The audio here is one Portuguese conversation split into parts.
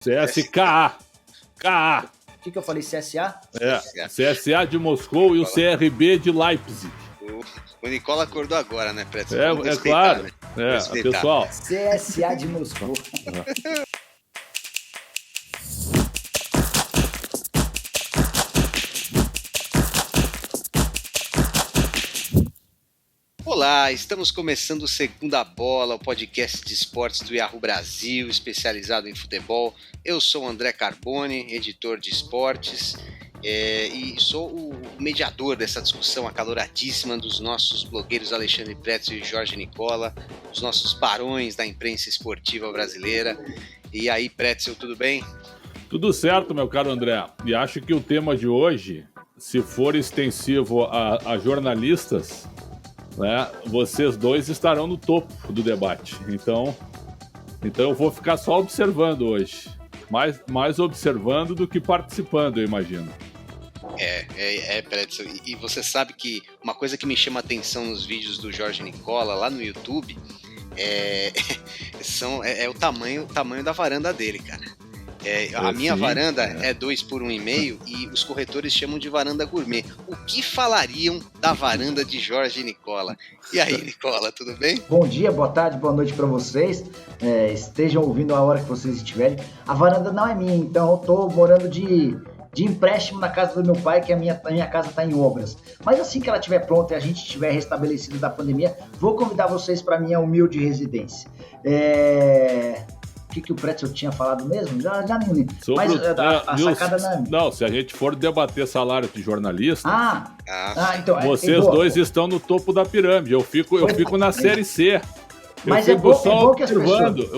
CSKA. KA. O que eu falei? CSA? CSA de Moscou e o CRB de Leipzig. O Nicola acordou agora, né, Preto? É claro. Né? Pessoal. CSA de Moscou. Olá, estamos começando o Segunda Bola, o podcast de esportes do Yahoo Brasil, especializado em futebol. Eu sou o André Carboni, editor de esportes, e sou o mediador dessa discussão acaloradíssima dos nossos blogueiros Alexandre Pretzel e Jorge Nicola, os nossos barões da imprensa esportiva brasileira. E aí, Pretzel, tudo bem? Tudo certo, meu caro André. E acho que o tema de hoje, se for extensivo a jornalistas, né, vocês dois estarão no topo do debate. Então eu vou ficar só observando hoje. Mais observando do que participando, eu imagino. Pretzel. E você sabe que uma coisa que me chama a atenção nos vídeos do Jorge Nicola lá no YouTube é o tamanho da varanda dele, cara. A minha varanda é 2 por 1,5 e os corretores chamam de varanda gourmet. O que falariam da varanda de Jorge Nicola? E aí, Nicola, tudo bem? Bom dia, boa tarde, boa noite para vocês. Estejam ouvindo a hora que vocês estiverem. A varanda não é minha, então eu tô morando de empréstimo na casa do meu pai, que a minha casa está em obras. Mas assim que ela estiver pronta e a gente estiver restabelecido da pandemia, vou convidar vocês para minha humilde residência. O que o Pretzel tinha falado mesmo? Já nem lembro. Mas a sacada não é minha. Não, se a gente for debater salário de jornalista, então, vocês dois estão no topo da pirâmide. Eu fico na série C. Mas eu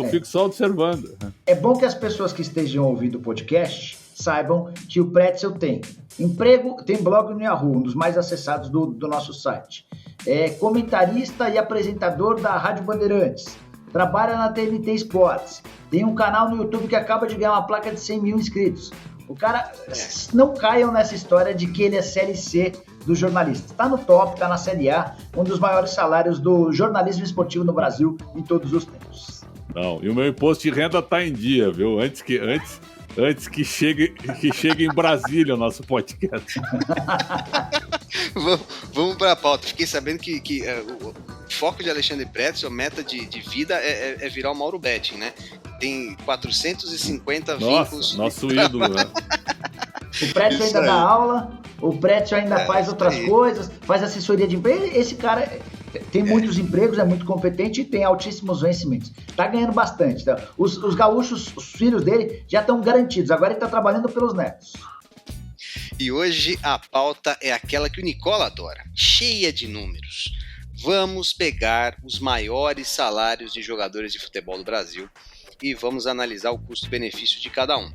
fico só observando. É bom que as pessoas que estejam ouvindo o podcast saibam que o Pretzel tem emprego, tem blog no Yahoo, um dos mais acessados do nosso site. É comentarista e apresentador da Rádio Bandeirantes. Trabalha na TNT Esportes. Tem um canal no YouTube que acaba de ganhar uma placa de 100 mil inscritos. O cara, não caiam nessa história de que ele é Série C do jornalista. Está no top, está na Série A, um dos maiores salários do jornalismo esportivo no Brasil em todos os tempos. Não, e o meu imposto de renda está em dia, viu? Antes que chegue em Brasília o nosso podcast. Vamos para a pauta. Fiquei sabendo que o foco de Alexandre Pretzel, a meta de vida é virar o Mauro Betting, né? Tem 450 vínculos. Nosso ídolo, né? O Pretzel ainda dá aula, o Pretzel ainda faz outras coisas, faz assessoria de emprego. Esse cara tem muitos empregos, é muito competente e tem altíssimos vencimentos. Tá ganhando bastante. Tá? Os gaúchos, os filhos dele, já estão garantidos. Agora ele tá trabalhando pelos netos. E hoje a pauta é aquela que o Nicola adora, cheia de números. Vamos pegar os maiores salários de jogadores de futebol do Brasil e vamos analisar o custo-benefício de cada um.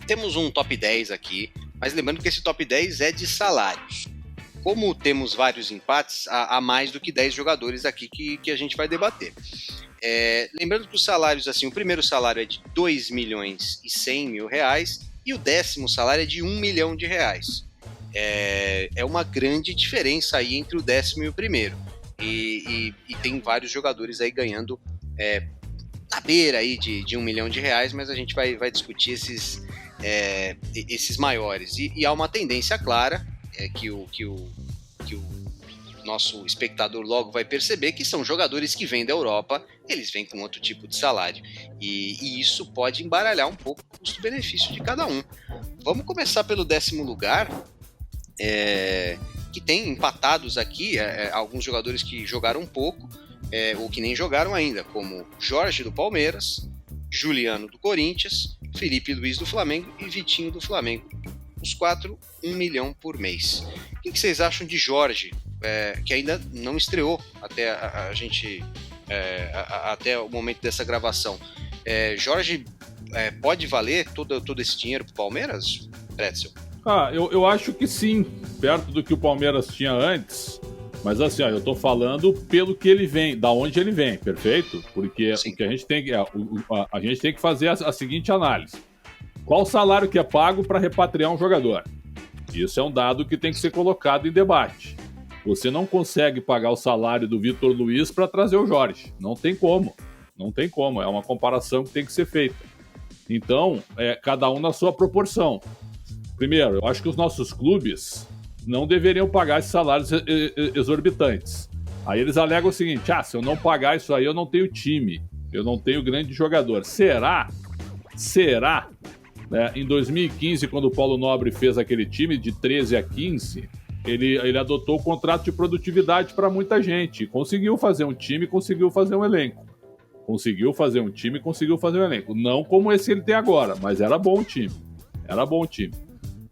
Temos um top 10 aqui, mas lembrando que esse top 10 é de salários. Como temos vários empates, há mais do que 10 jogadores aqui que a gente vai debater. Lembrando que os salários, assim, o primeiro salário é de R$2.100.000 e o 10º salário é de R$1 milhão. É uma grande diferença aí entre o 10º e o primeiro. E tem vários jogadores aí ganhando na beira aí de R$1 milhão, mas a gente vai discutir esses maiores. E há uma tendência clara que o nosso espectador logo vai perceber que são jogadores que vêm da Europa, eles vêm com outro tipo de salário. E isso pode embaralhar um pouco o custo-benefício de cada um. Vamos começar pelo 10º lugar, que tem empatados aqui alguns jogadores que jogaram pouco, ou que nem jogaram ainda, como Jorge do Palmeiras, Juliano do Corinthians, Felipe Luiz do Flamengo e Vitinho do Flamengo. Os 4, 1 milhão por mês. O que vocês acham de Jorge, que ainda não estreou até até o momento dessa gravação? Jorge pode valer todo esse dinheiro para o Palmeiras, Pretzel? Eu acho que sim, perto do que o Palmeiras tinha antes. Mas assim, eu tô falando pelo que ele vem, da onde ele vem, perfeito? Porque o que a gente tem que fazer a seguinte análise. Qual o salário que é pago para repatriar um jogador? Isso é um dado que tem que ser colocado em debate. Você não consegue pagar o salário do Vitor Luiz para trazer o Jorge. Não tem como. É uma comparação que tem que ser feita. Então, cada um na sua proporção. Primeiro, eu acho que os nossos clubes não deveriam pagar esses salários exorbitantes. Aí eles alegam o seguinte: se eu não pagar isso aí, eu não tenho time, eu não tenho grande jogador. Será? Em 2015, quando o Paulo Nobre fez aquele time de 13 a 15, ele adotou o contrato de produtividade para muita gente. Conseguiu fazer um time, conseguiu fazer um elenco. Não como esse que ele tem agora, mas era bom o time.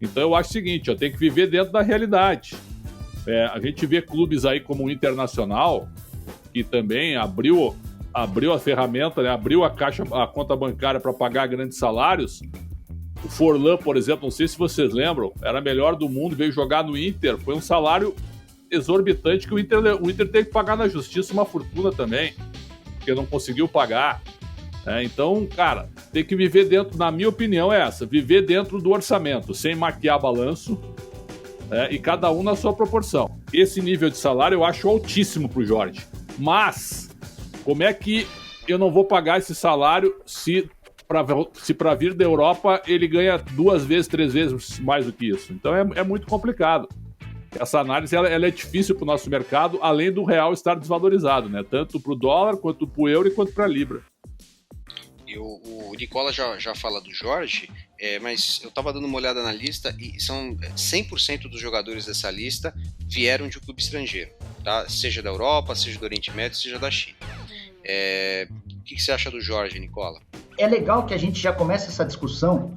Então eu acho o seguinte: tem que viver dentro da realidade. A gente vê clubes aí como o Internacional, que também abriu a ferramenta, né? Abriu a conta bancária para pagar grandes salários. O Forlan, por exemplo, não sei se vocês lembram, era melhor do mundo, veio jogar no Inter, foi um salário exorbitante que o Inter teve que pagar na justiça uma fortuna também, porque não conseguiu pagar. Então, cara, tem que viver dentro, na minha opinião é essa, viver dentro do orçamento, sem maquiar balanço, e cada um na sua proporção. Esse nível de salário eu acho altíssimo pro Jorge, mas como é que eu não vou pagar esse salário se para vir da Europa ele ganha 2 vezes, 3 vezes mais do que isso? Então é muito complicado. Essa análise ela é difícil para o nosso mercado, além do real estar desvalorizado, né? Tanto para o dólar, quanto para o euro e quanto para a libra. E o Nicola já fala do Jorge, mas eu estava dando uma olhada na lista e são 100% dos jogadores dessa lista vieram de um clube estrangeiro, tá? Seja da Europa, seja do Oriente Médio, seja da China. O que você acha do Jorge, Nicola? É legal que a gente já comece essa discussão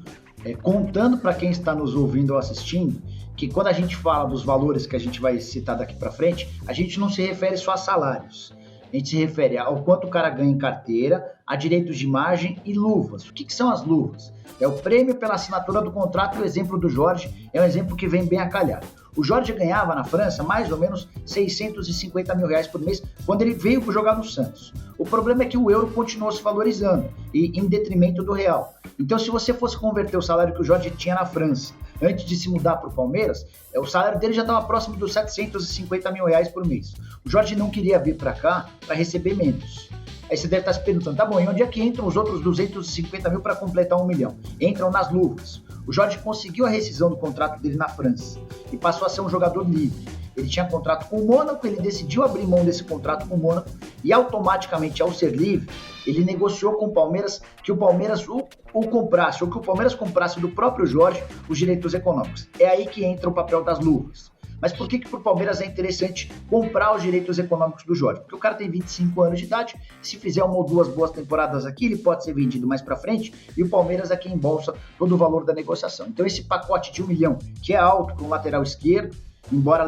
contando para quem está nos ouvindo ou assistindo que quando a gente fala dos valores que a gente vai citar daqui para frente, a gente não se refere só a salários. A gente se refere ao quanto o cara ganha em carteira, a direitos de imagem e luvas. O que são as luvas? É o prêmio pela assinatura do contrato. O exemplo do Jorge é um exemplo que vem bem a calhar. O Jorge ganhava na França mais ou menos 650 mil reais por mês quando ele veio jogar no Santos. O problema é que o euro continuou se valorizando e em detrimento do real. Então, se você fosse converter o salário que o Jorge tinha na França antes de se mudar para o Palmeiras, o salário dele já estava próximo dos 750 mil reais por mês. O Jorge não queria vir para cá para receber menos. Aí você deve estar se perguntando, tá bom, e onde é que entram os outros 250 mil para completar 1 milhão? Entram nas luvas. O Jorge conseguiu a rescisão do contrato dele na França e passou a ser um jogador livre. Ele tinha contrato com o Mônaco, ele decidiu abrir mão desse contrato com o Mônaco e automaticamente, ao ser livre, ele negociou com o Palmeiras que o Palmeiras o comprasse, ou que o Palmeiras comprasse do próprio Jorge os direitos econômicos. É aí que entra o papel das luvas. Mas por que para o Palmeiras é interessante comprar os direitos econômicos do Jorge? Porque o cara tem 25 anos de idade, se fizer 1 ou 2 boas temporadas aqui, ele pode ser vendido mais para frente e o Palmeiras aqui embolsa todo o valor da negociação. Então esse pacote de 1 milhão, que é alto para um lateral esquerdo, embora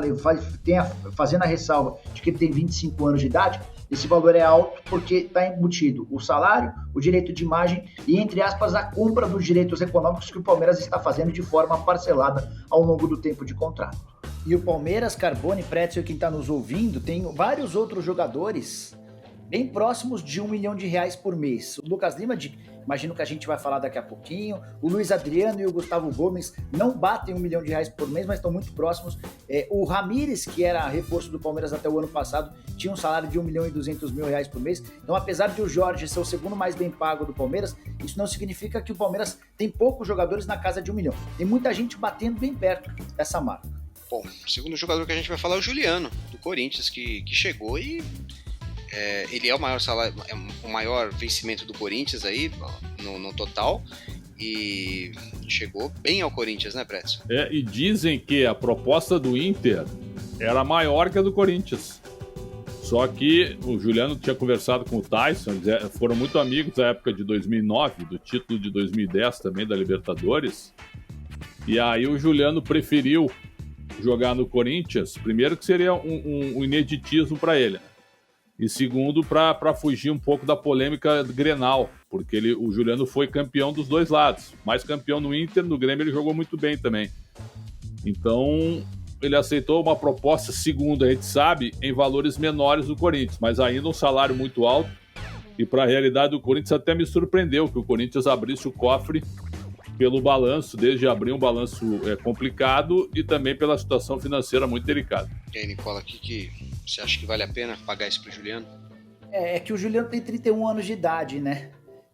tenha fazendo a ressalva de que ele tem 25 anos de idade, esse valor é alto porque está embutido o salário, o direito de imagem e, entre aspas, a compra dos direitos econômicos que o Palmeiras está fazendo de forma parcelada ao longo do tempo de contrato. E o Palmeiras, Carbone, Pretzel, quem está nos ouvindo, tem vários outros jogadores bem próximos de R$1 milhão por mês. O Lucas Lima, imagino que a gente vai falar daqui a pouquinho. O Luiz Adriano e o Gustavo Gomes não batem R$1 milhão por mês, mas estão muito próximos. O Ramírez, que era reforço do Palmeiras até o ano passado, tinha um salário de R$1,2 milhão por mês. Então, apesar de o Jorge ser o segundo mais bem pago do Palmeiras, isso não significa que o Palmeiras tem poucos jogadores na casa de R$1 milhão. Tem muita gente batendo bem perto dessa marca. Bom, o segundo jogador que a gente vai falar é o Juliano, do Corinthians, que chegou e ele é o maior salário, o maior vencimento do Corinthians aí, no total, e chegou bem ao Corinthians, né, Pretzel? E dizem que a proposta do Inter era maior que a do Corinthians. Só que o Juliano tinha conversado com o Tyson, foram muito amigos na época de 2009, do título de 2010 também da Libertadores, e aí o Juliano preferiu jogar no Corinthians, primeiro que seria um ineditismo para ele, e segundo para fugir um pouco da polêmica Grenal, porque o Juliano foi campeão dos dois lados, mais campeão no Inter, no Grêmio ele jogou muito bem também. Então ele aceitou uma proposta, segundo a gente sabe, em valores menores do Corinthians, mas ainda um salário muito alto, e para a realidade do Corinthians até me surpreendeu que o Corinthians abrisse o cofre pelo balanço, desde abrir um balanço complicado e também pela situação financeira muito delicada. E aí, Nicola, o que você acha que vale a pena pagar isso pro Juliano? É que o Juliano tem 31 anos de idade, né?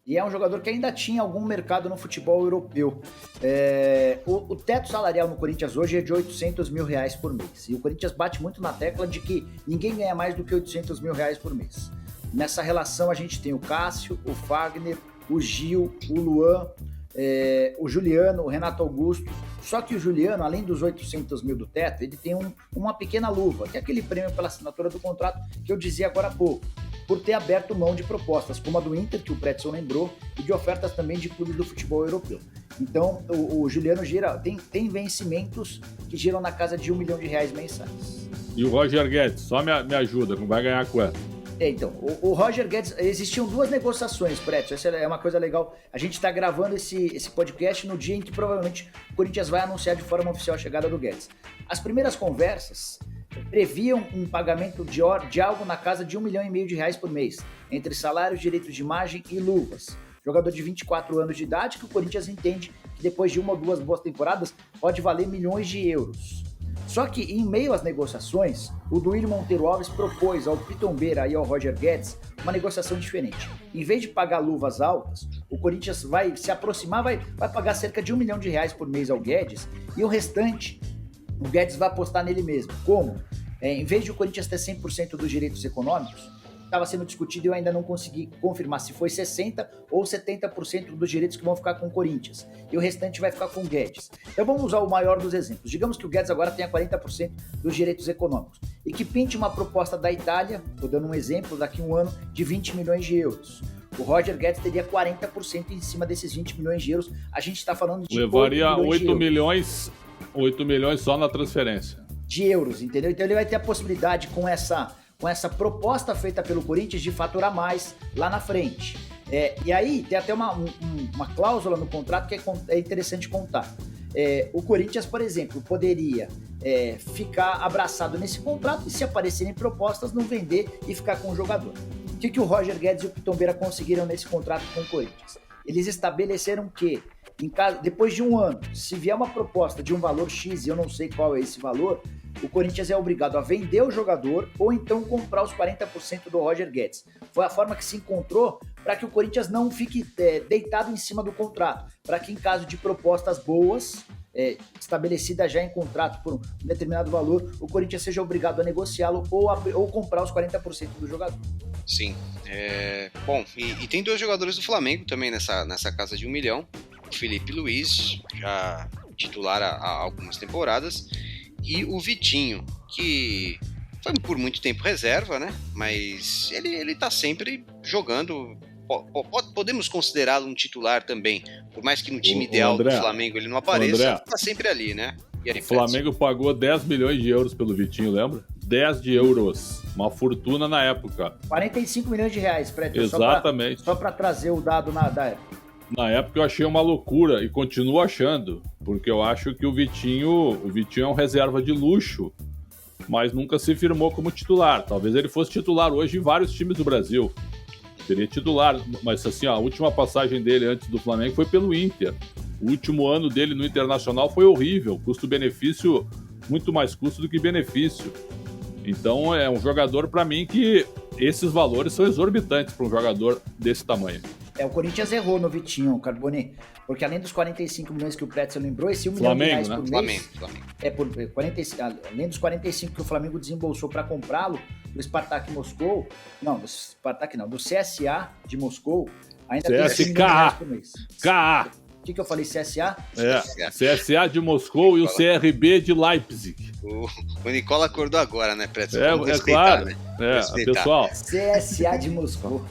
E é um jogador que ainda tinha algum mercado no futebol europeu. O teto salarial no Corinthians hoje é de R$800 mil por mês. E o Corinthians bate muito na tecla de que ninguém ganha mais do que R$800 mil por mês. Nessa relação a gente tem o Cássio, o Fagner, o Gil, o Luan, o Juliano, o Renato Augusto. Só que o Juliano, além dos 800 mil do teto, ele tem uma pequena luva, que é aquele prêmio pela assinatura do contrato que eu dizia agora há pouco, por ter aberto mão de propostas, como a do Inter, que o Pretzel lembrou, e de ofertas também de clubes do futebol europeu. Então, o Juliano tem vencimentos que giram na casa de R$1 milhão mensais. E o Roger Guedes, só me ajuda, não vai ganhar quanto? Então, o Roger Guedes, existiam 2 negociações, Pretzel, essa é uma coisa legal. A gente está gravando esse podcast no dia em que provavelmente o Corinthians vai anunciar de forma oficial a chegada do Guedes. As primeiras conversas previam um pagamento de algo na casa de R$1,5 milhão por mês, entre salários, direitos de imagem e luvas. Jogador de 24 anos de idade que o Corinthians entende que depois de 1 ou 2 boas temporadas pode valer milhões de euros. Só que em meio às negociações, o Duílio Monteiro Alves propôs ao Pitombeira e ao Roger Guedes uma negociação diferente. Em vez de pagar luvas altas, o Corinthians vai se aproximar, vai pagar cerca de R$1 milhão por mês ao Guedes, e o restante o Guedes vai apostar nele mesmo. Como? Em vez de o Corinthians ter 100% dos direitos econômicos, estava sendo discutido e eu ainda não consegui confirmar se foi 60% ou 70% dos direitos que vão ficar com o Corinthians. E o restante vai ficar com o Guedes. Então vamos usar o maior dos exemplos. Digamos que o Guedes agora tenha 40% dos direitos econômicos. E que pinte uma proposta da Itália, estou dando um exemplo, daqui a um ano, de 20 milhões de euros. O Roger Guedes teria 40% em cima desses 20 milhões de euros. A gente está falando de levaria 8 milhões só na transferência. De euros, entendeu? Então ele vai ter a possibilidade com essa proposta feita pelo Corinthians de faturar mais lá na frente. E aí tem até uma cláusula no contrato que é interessante contar. O Corinthians, por exemplo, poderia ficar abraçado nesse contrato e, se aparecerem propostas, não vender e ficar com o jogador. O que o Roger Guedes e o Pitombeira conseguiram nesse contrato com o Corinthians? Eles estabeleceram que, depois de um ano, se vier uma proposta de um valor X, e eu não sei qual é esse valor, o Corinthians é obrigado a vender o jogador ou então comprar os 40% do Roger Guedes. Foi a forma que se encontrou para que o Corinthians não fique deitado em cima do contrato, para que em caso de propostas boas, estabelecidas já em contrato por um determinado valor, o Corinthians seja obrigado a negociá-lo ou comprar os 40% do jogador. Sim. Bom, e tem 2 jogadores do Flamengo também nessa casa de 1 milhão. O Felipe Luiz, já titular há algumas temporadas, e o Vitinho, que foi por muito tempo reserva, né? Mas ele tá sempre jogando. Podemos considerá-lo um titular também, por mais que no time ideal André, do Flamengo ele não apareça, ele tá sempre ali, né? O Flamengo pagou 10 milhões de euros pelo Vitinho, lembra? 10 de euros, uma fortuna na época. 45 milhões de reais, Preto. Exatamente. Só para trazer o dado da época. Na época eu achei uma loucura e continuo achando, porque eu acho que o Vitinho é um reserva de luxo, mas nunca se firmou como titular. Talvez ele fosse titular hoje em vários times do Brasil. Seria titular, mas assim, a última passagem dele antes do Flamengo foi pelo Inter. O último ano dele no Internacional foi horrível, custo-benefício, muito mais custo do que benefício. Então é um jogador, para mim, que esses valores são exorbitantes para um jogador desse tamanho. O Corinthians errou no Vitinho, Carboni, porque além dos 45 milhões que o Pretzel lembrou, esse 1 milhão de reais por mês, Flamengo. Além dos 45 que o Flamengo desembolsou para comprá-lo, do Spartak Moscou, do CSA de Moscou, ainda tem 1 milhão de reais por mês. CSKA. O que eu falei, CSA? CSA de Moscou e o CRB de Leipzig. O Nicola acordou agora, né, Pretzel? Claro. Né? Pessoal. CSA de Moscou.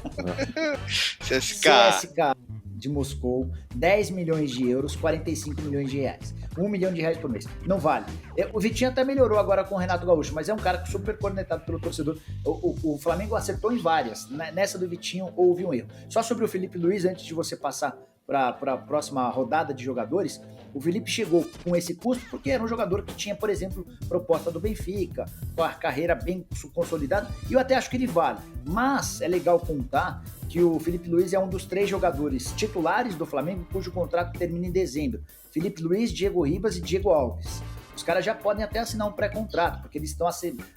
CSKA de Moscou, 10 milhões de euros, 45 milhões de reais. 1 milhão de reais por mês. Não vale. O Vitinho até melhorou agora com o Renato Gaúcho, mas é um cara super cornetado pelo torcedor. O Flamengo acertou em várias. Nessa do Vitinho houve um erro. Só sobre o Felipe Luiz, antes de você passar para a próxima rodada de jogadores, o Felipe chegou com esse custo porque era um jogador que tinha, por exemplo, proposta do Benfica, com a carreira bem consolidada, e eu até acho que ele vale. Mas é legal contar que o Felipe Luiz é um dos 3 jogadores titulares do Flamengo cujo contrato termina em dezembro. Felipe Luiz, Diego Ribas e Diego Alves. Os caras já podem até assinar um pré-contrato, porque eles estão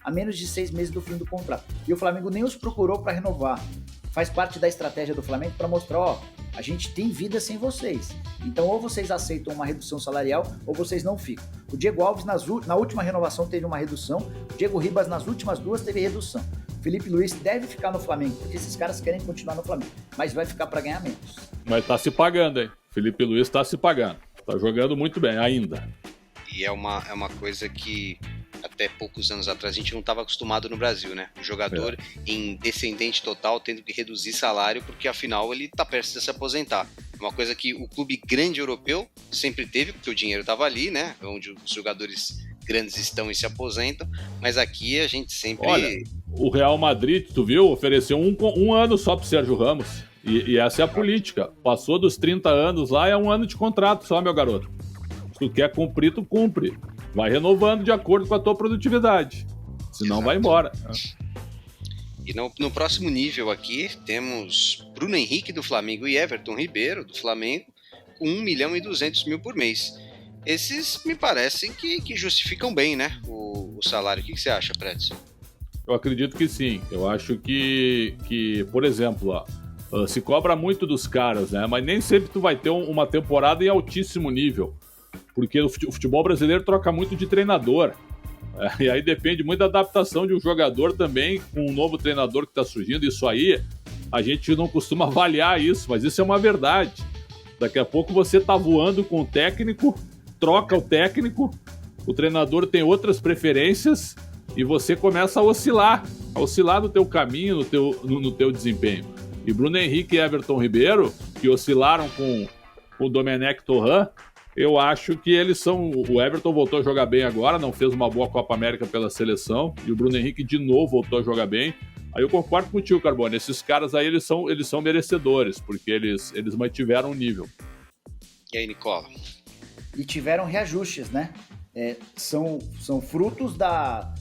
a menos de 6 meses do fim do contrato. E o Flamengo nem os procurou para renovar. Faz parte da estratégia do Flamengo para mostrar, a gente tem vida sem vocês. Então, ou vocês aceitam uma redução salarial, ou vocês não ficam. O Diego Alves, na última renovação, teve uma redução. O Diego Ribas, nas últimas 2, teve redução. O Felipe Luiz deve ficar no Flamengo, porque esses caras querem continuar no Flamengo, mas vai ficar para ganhar menos. Mas tá se pagando, hein? Felipe Luiz tá se pagando. Tá jogando muito bem, ainda. E é uma coisa que até poucos anos atrás a gente não estava acostumado no Brasil, né? O jogador em descendente total tendo que reduzir salário porque afinal ele tá perto de se aposentar. Uma coisa que o clube grande europeu sempre teve, porque o dinheiro estava ali, né? Onde os jogadores grandes estão e se aposentam, mas aqui a gente sempre... Olha, o Real Madrid, tu viu, ofereceu um ano só pro Sérgio Ramos. E essa é a política. Passou dos 30 anos lá, é 1 ano de contrato só, meu garoto. Se tu quer cumprir, tu cumpre. Vai renovando de acordo com a tua produtividade. Senão vai embora. E no próximo nível aqui, temos Bruno Henrique do Flamengo e Everton Ribeiro do Flamengo com 1.200.000 por mês. Esses me parecem que justificam bem, né? O salário. O que você acha, Prédio? Eu acredito que sim. Eu acho que por exemplo, se cobra muito dos caras, né? Mas nem sempre tu vai ter uma temporada em altíssimo nível. Porque o futebol brasileiro troca muito de treinador. E aí depende muito da adaptação de um jogador também com um novo treinador que está surgindo. Isso aí, a gente não costuma avaliar isso, mas isso é uma verdade. Daqui a pouco você tá voando com o técnico, troca o técnico, o treinador tem outras preferências e você começa a oscilar no teu caminho, no teu desempenho. E Bruno Henrique e Everton Ribeiro, que oscilaram com o Domenech Torrent, eu acho que eles são... O Everton voltou a jogar bem agora, não fez uma boa Copa América pela seleção, e o Bruno Henrique de novo voltou a jogar bem. Aí eu concordo contigo, Carbone, esses caras aí eles são merecedores, porque eles mantiveram o nível. E aí, Nicola? E tiveram reajustes, né? São frutos da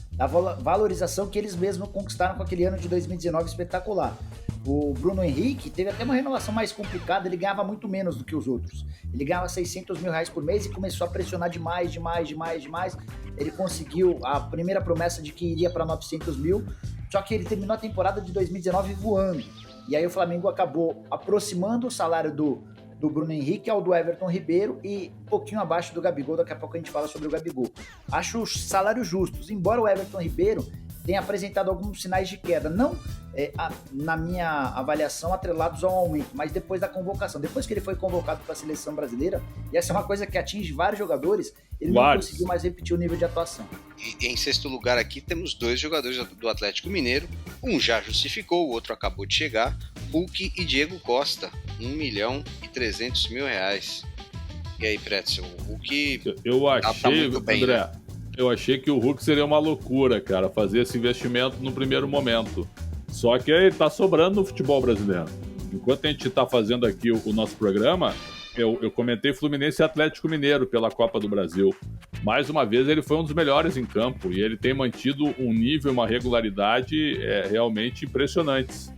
valorização que eles mesmos conquistaram com aquele ano de 2019 espetacular. O Bruno Henrique teve até uma renovação mais complicada, ele ganhava muito menos do que os outros. Ele ganhava R$600 mil por mês e começou a pressionar demais. Ele conseguiu a primeira promessa de que iria para 900 mil, só que ele terminou a temporada de 2019 voando. E aí o Flamengo acabou aproximando o salário do Bruno Henrique ao do Everton Ribeiro e um pouquinho abaixo do Gabigol. Daqui a pouco a gente fala sobre o Gabigol. Acho os salários justos, embora o Everton Ribeiro tenha apresentado alguns sinais de queda, não na minha avaliação atrelados ao aumento, mas depois da convocação, depois que ele foi convocado para a seleção brasileira, e essa é uma coisa que atinge vários jogadores, ele não conseguiu mais repetir o nível de atuação. E em sexto lugar aqui temos 2 jogadores do Atlético Mineiro, um já justificou, o outro acabou de chegar, Hulk e Diego Costa, R$1.300.000. E aí, Pretzel, o Hulk eu achei, tá muito bem, André, né? Eu achei que o Hulk seria uma loucura, cara, fazer esse investimento no primeiro momento. Só que ele tá sobrando no futebol brasileiro. Enquanto a gente tá fazendo aqui o nosso programa, eu comentei Fluminense e Atlético Mineiro pela Copa do Brasil. Mais uma vez, ele foi um dos melhores em campo e ele tem mantido um nível, uma regularidade realmente impressionantes.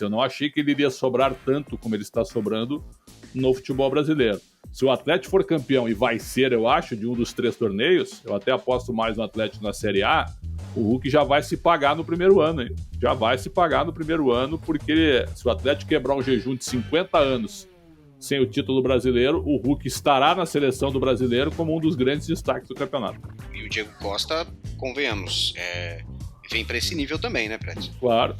Eu não achei que ele iria sobrar tanto como ele está sobrando no futebol brasileiro. Se o Atlético for campeão, e vai ser, eu acho, de um dos 3 torneios, eu até aposto mais no Atlético na Série A, o Hulk já vai se pagar no primeiro ano, hein? Já vai se pagar no primeiro ano, porque se o Atlético quebrar um jejum de 50 anos sem o título brasileiro, o Hulk estará na seleção do brasileiro como um dos grandes destaques do campeonato. E o Diego Costa, convenhamos, vem para esse nível também, né, Prédio? Claro.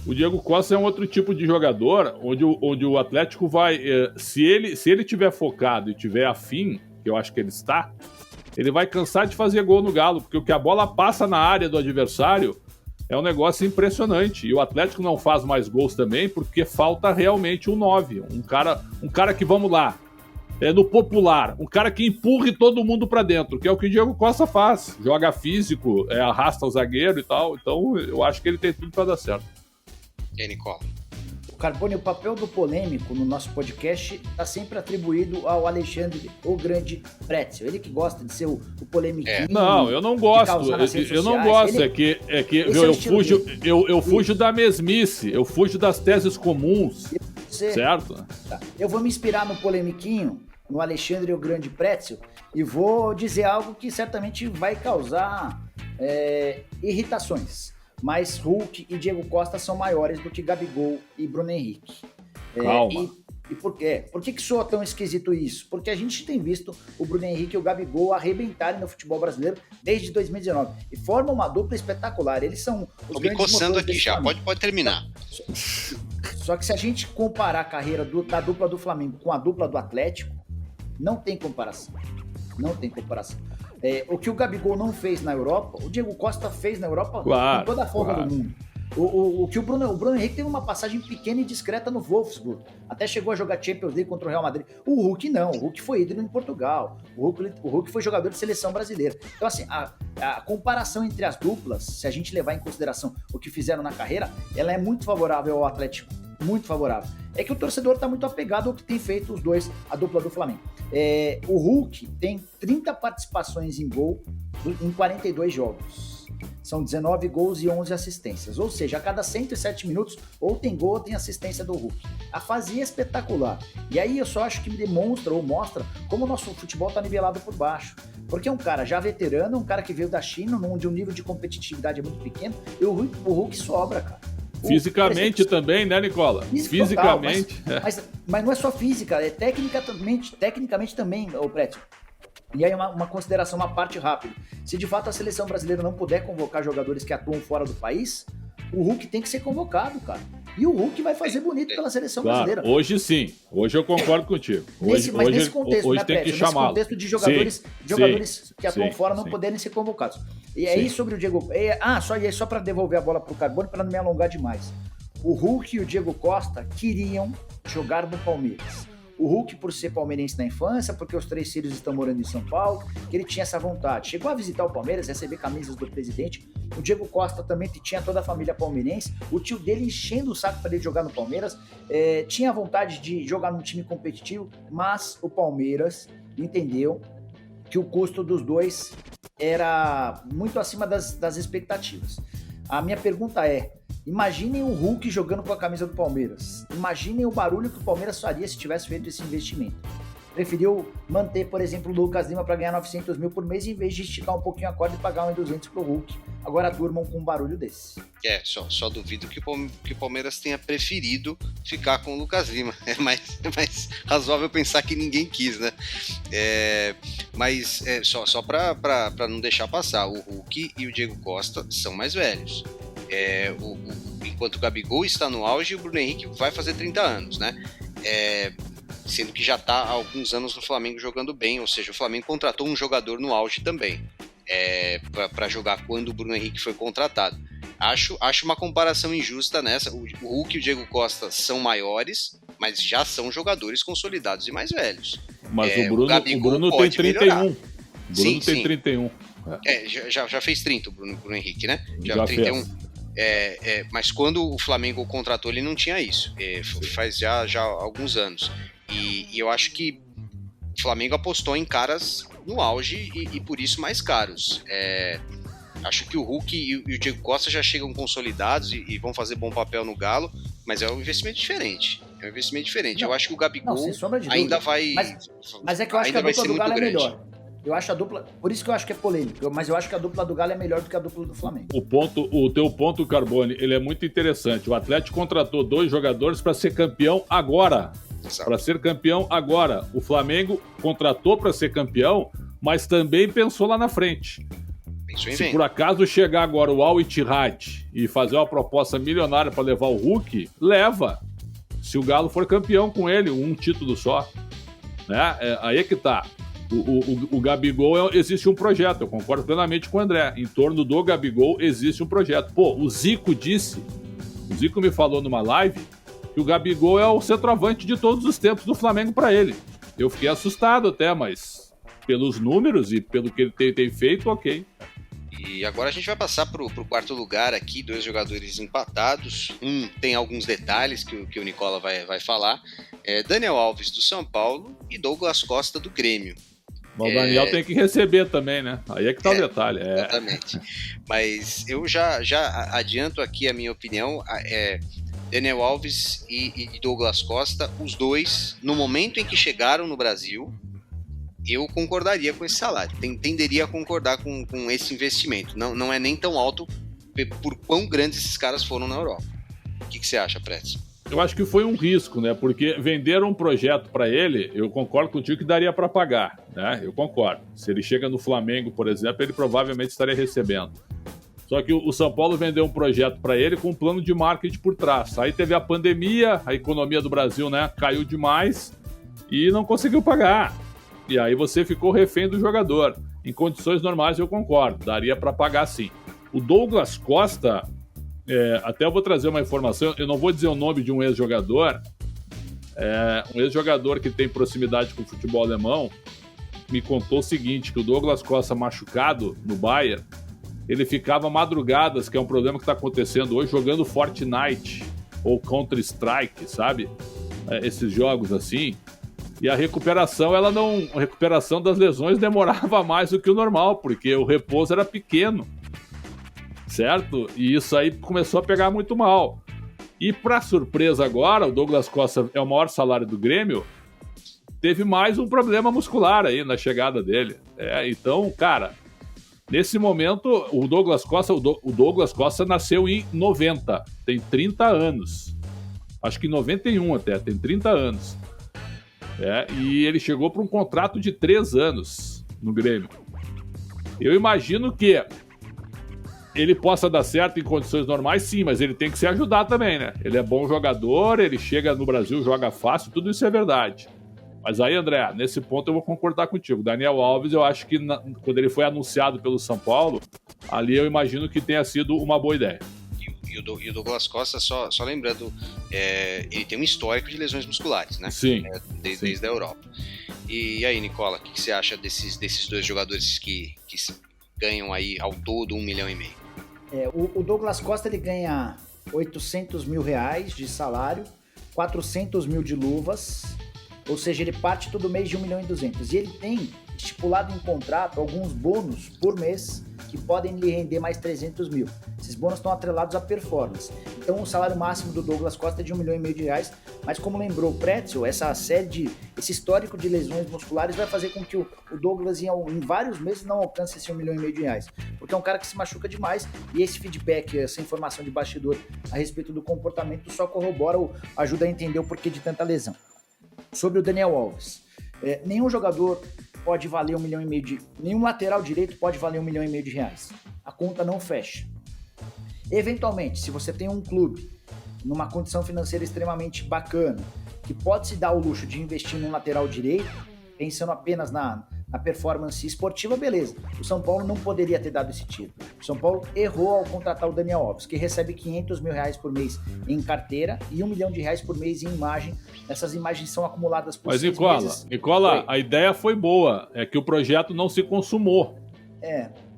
O Diego Costa é um outro tipo de jogador, onde o Atlético vai... se ele tiver focado e tiver afim, que eu acho que ele está, ele vai cansar de fazer gol no Galo, porque o que a bola passa na área do adversário é um negócio impressionante. E o Atlético não faz mais gols também, porque falta realmente um 9, um cara que, vamos lá, no popular, um cara que empurre todo mundo pra dentro, que é o que o Diego Costa faz. Joga físico, arrasta o zagueiro e tal, então eu acho que ele tem tudo pra dar certo. E aí, Nicola? Carbone, o papel do polêmico no nosso podcast está sempre atribuído ao Alexandre, o grande Pretzel. Ele que gosta de ser o polemiquinho. Não, eu não gosto. Eu não gosto. Eu fujo da mesmice. Eu fujo das teses comuns. Certo? Tá. Eu vou me inspirar no polemiquinho, no Alexandre, o grande Pretzel, e vou dizer algo que certamente vai causar irritações. Mas Hulk e Diego Costa são maiores do que Gabigol e Bruno Henrique. Calma. E por quê? Por que soa tão esquisito isso? Porque a gente tem visto o Bruno Henrique e o Gabigol arrebentarem no futebol brasileiro desde 2019 e formam uma dupla espetacular. Eles são os Tô me grandes coçando motores aqui desse já, Flamengo. pode terminar. Só que se a gente comparar a carreira da dupla do Flamengo com a dupla do Atlético, não tem comparação. Não tem comparação. O que o Gabigol não fez na Europa, o Diego Costa fez na Europa com toda a folga do mundo. O que o Bruno Henrique teve uma passagem pequena e discreta no Wolfsburg. Até chegou a jogar Champions League contra o Real Madrid. O Hulk não. O Hulk foi ídolo em Portugal. O Hulk foi jogador de seleção brasileira. Então, assim, a comparação entre as duplas, se a gente levar em consideração o que fizeram na carreira, ela é muito favorável ao Atlético. Muito favorável. É que o torcedor está muito apegado ao que tem feito os dois, a dupla do Flamengo. O Hulk tem 30 participações em gol em 42 jogos. São 19 gols e 11 assistências. Ou seja, a cada 107 minutos, ou tem gol ou tem assistência do Hulk. A fase é espetacular. E aí eu só acho que me demonstra ou mostra como o nosso futebol está nivelado por baixo. Porque é um cara já veterano, um cara que veio da China, onde o nível de competitividade é muito pequeno, e o Hulk sobra, cara. Fisicamente também, né, Nicola? Fisicamente. Total, mas não é só física, é tecnicamente também, o Prétio. E aí uma consideração, uma parte rápida. Se de fato a seleção brasileira não puder convocar jogadores que atuam fora do país, o Hulk tem que ser convocado, cara. E o Hulk vai fazer bonito pela seleção brasileira. Hoje sim. Hoje eu concordo contigo. Nesse contexto, hoje tem que chamá-lo. Nesse contexto de jogadores que atuam fora não poderem ser convocados. E aí sobre o Diego... Só para devolver a bola pro Carbone, para não me alongar demais. O Hulk e o Diego Costa queriam jogar no Palmeiras. O Hulk, por ser palmeirense na infância, porque os 3 filhos estão morando em São Paulo, que ele tinha essa vontade. Chegou a visitar o Palmeiras, receber camisas do presidente. O Diego Costa também tinha toda a família palmeirense. O tio dele enchendo o saco para ele jogar no Palmeiras. Tinha vontade de jogar num time competitivo, mas o Palmeiras entendeu que o custo dos dois era muito acima das expectativas. A minha pergunta é: imaginem o Hulk jogando com a camisa do Palmeiras. Imaginem o barulho que o Palmeiras faria se tivesse feito esse investimento. Preferiu manter, por exemplo, o Lucas Lima para ganhar 900 mil por mês, em vez de esticar um pouquinho a corda e pagar 1.200 pro Hulk. Agora durmam com um barulho desse. Só duvido que o Palmeiras tenha preferido ficar com o Lucas Lima. É mais razoável pensar que ninguém quis, né? Só para não deixar passar, o Hulk e o Diego Costa são mais velhos. Enquanto o Gabigol está no auge, o Bruno Henrique vai fazer 30 anos, né? Sendo que já está há alguns anos no Flamengo jogando bem, ou seja, o Flamengo contratou um jogador no auge também, para jogar quando o Bruno Henrique foi contratado. Acho uma comparação injusta nessa. O Hulk e o Diego Costa são maiores, mas já são jogadores consolidados e mais velhos. Mas o Bruno tem 31. O Bruno tem 31. Já fez 30 o Bruno Henrique, né? Já 31. Mas quando o Flamengo contratou, ele não tinha isso. Faz já alguns anos. E eu acho que o Flamengo apostou em caras no auge e por isso mais caros. Acho que o Hulk e o Diego Costa já chegam consolidados e vão fazer bom papel no Galo, mas é um investimento diferente. Eu acho que o Gabigol ainda vai... Mas é que eu acho que a dupla do Galo é melhor. Eu acho a dupla, por isso que eu acho que é polêmico, mas eu acho que a dupla do Galo é melhor do que a dupla do Flamengo. O teu ponto, Carbone, ele é muito interessante. O Atlético contratou 2 jogadores para ser campeão agora. Para ser campeão agora. O Flamengo contratou para ser campeão, mas também pensou lá na frente. Se por acaso chegar agora o Al Ittihad e fazer uma proposta milionária para levar o Hulk, leva. Se o Galo for campeão com ele, um título só. Né? Aí é que tá. O Gabigol, existe um projeto, eu concordo plenamente com o André. Em torno do Gabigol existe um projeto. O Zico me falou numa live que o Gabigol é o centroavante de todos os tempos do Flamengo para ele. Eu fiquei assustado até, mas pelos números e pelo que ele tem feito, ok. E agora a gente vai passar para o 4º lugar aqui, 2 jogadores empatados. Tem alguns detalhes que o Nicola vai falar. Daniel Alves, do São Paulo, e Douglas Costa, do Grêmio. Mas o Daniel tem que receber também, né? Aí é que tá o detalhe. Exatamente. Mas eu já adianto aqui a minha opinião. Daniel Alves e Douglas Costa, os dois, no momento em que chegaram no Brasil, eu concordaria com esse salário. Tenderia a concordar com esse investimento. Não é nem tão alto por quão grandes esses caras foram na Europa. O que você acha, Pretz? Eu acho que foi um risco, né? Porque venderam um projeto para ele, eu concordo contigo que daria para pagar, né? Eu concordo. Se ele chega no Flamengo, por exemplo, ele provavelmente estaria recebendo. Só que o São Paulo vendeu um projeto para ele com um plano de marketing por trás. Aí teve a pandemia, a economia do Brasil, né, caiu demais e não conseguiu pagar. E aí você ficou refém do jogador. Em condições normais eu concordo, daria para pagar sim. O Douglas Costa, até eu vou trazer uma informação, eu não vou dizer o nome de um ex-jogador, um ex-jogador que tem proximidade com o futebol alemão, me contou o seguinte, que o Douglas Costa machucado no Bayern, ele ficava madrugadas, que é um problema que está acontecendo hoje, jogando Fortnite ou Counter-Strike, sabe? Esses jogos assim. E a recuperação, a recuperação das lesões demorava mais do que o normal, porque o repouso era pequeno, certo? E isso aí começou a pegar muito mal. E para surpresa agora, o Douglas Costa é o maior salário do Grêmio, teve mais um problema muscular aí na chegada dele. Então, cara, nesse momento, o Douglas Costa nasceu em 90, tem 30 anos. Acho que em 91 até, tem 30 anos. E ele chegou para um contrato de 3 anos no Grêmio. Eu imagino que ele possa dar certo em condições normais, sim, mas ele tem que se ajudar também, né? Ele é bom jogador, ele chega no Brasil, joga fácil, tudo isso é verdade. Mas aí, André, nesse ponto eu vou concordar contigo. Daniel Alves, eu acho que quando ele foi anunciado pelo São Paulo, ali eu imagino que tenha sido uma boa ideia. E o Douglas Costa, só lembrando, ele tem um histórico de lesões musculares, né? Sim. Desde a Europa. E aí, Nicola, o que você acha desses dois jogadores que ganham aí ao todo 1,5 milhão? O Douglas Costa, ele ganha R$800 mil de salário, 400 mil de luvas, ou seja, ele parte todo mês de 1,2 milhão. E ele tem estipulado em contrato alguns bônus por mês que podem lhe render mais 300 mil. Esses bônus estão atrelados à performance. Então o salário máximo do Douglas Costa é de R$1,5 milhão, mas como lembrou o Pretzel, esse histórico de lesões musculares vai fazer com que o Douglas em vários meses não alcance esse R$1,5 milhão, porque é um cara que se machuca demais e esse feedback, essa informação de bastidor a respeito do comportamento só corrobora ou ajuda a entender o porquê de tanta lesão. Sobre o Daniel Alves, nenhum jogador pode valer R$1,5 milhão, nenhum lateral direito pode valer R$1,5 milhão. A conta não fecha. Eventualmente, se você tem um clube numa condição financeira extremamente bacana, que pode se dar o luxo de investir num lateral direito, pensando apenas na performance esportiva, beleza. O São Paulo não poderia ter dado esse tiro. O São Paulo errou ao contratar o Daniel Alves, que recebe R$500 mil por mês em carteira e R$1 milhão por mês em imagem. Essas imagens são acumuladas por 6 meses. Nicola, a ideia foi boa, é que o projeto não se consumou.